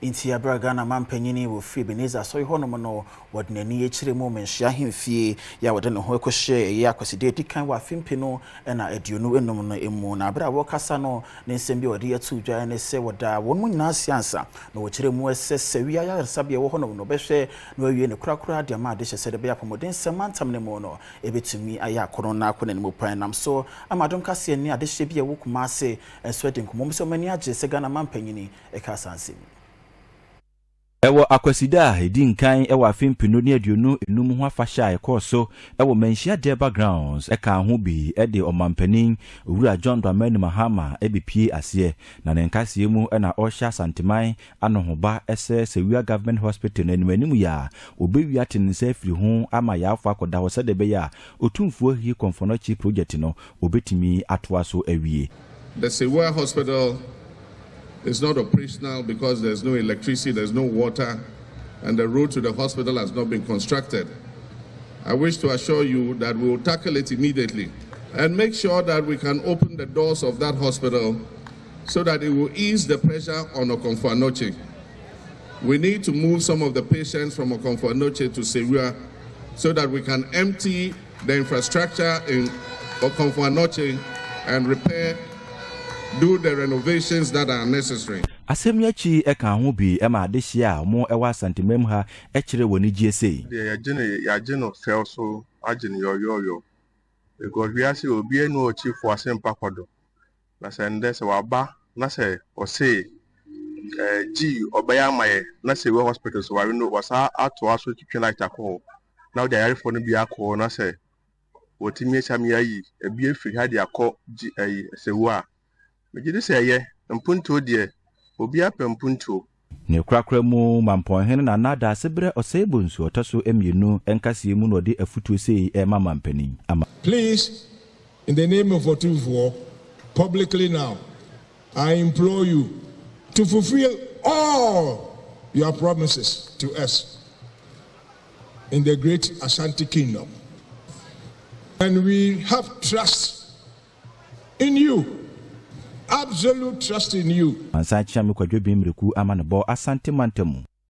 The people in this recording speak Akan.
inti abraga na mampanyini wo free Beneza so hono no wodnani echire mo menhia hemfie ya wode ne ho ekohye ya kwaside dikan wa fimpino na aduonu enum no emu na abra wo kasa no ne nsem bi wode yatu dwa ne se woda won mu nyina siansa na wo kire mu ese sewia ya resabia wo hono no behwe no awie ne kurakura de ma de hyese de be apomoden semantam ne mo no ebetumi aya korona akona ne mo pan nam so Adom Kasee ni ade hye bi e wo kuma se sweden komom so mani age se Ghana mampanyini e ka sanse Ewo akwasida edin kan ewo afimpino ne aduonu enum ho afahya ekoso ewo menhia de backgrounds eka ho bi de omampanin owura John Dramani Mahama ebipie ase na nenkasee mu na ohya santeman anohoba ese Sewua Government Hospital na animanim ya obewia tense afiri ho ama ya afa akoda ho sede be ya otumfuo hi konfonochi project no obetimi atoa so awie. The Sewua Hospital is not operational because there's no electricity, there's no water, and the road to the hospital has not been constructed. I wish to assure you that we will tackle it immediately and make sure that we can open the doors of that hospital so that it will ease the pressure on Okomfo-Anokye. We need to move some of the patients from Okomfo-Anokye to Sewua so that we can empty the infrastructure in Okomfo-Anokye and do the renovations that are necessary. Asemyachi eka ho bi e ma adehia mo ewa santemam ha e kire woni giese. Ya geno fell so agene yo because we are say obi enu ochi for asempa kodo. Na sende se waba na se o say G obaya maye na Sewua Hospital so we no wasa ato aso twetwe na itako. Now the yare for no bi akọ na se wotimi echam yayi ebi efiri ha de akọ Sewua. Mejide seye mpunto de obi apempunto ne krakra mu mampon na nada sebre osebo nsu otoso emienu enkase mu no de afutuo sei e mamampani. Please, in the name of Otumfuo, publicly now, I implore you to fulfill all your promises to us in the great Asante Kingdom. And we have trust in you. Absolute trust in you. Ansa chiame kwadwo bi mreku amanebo Asante Mantemu.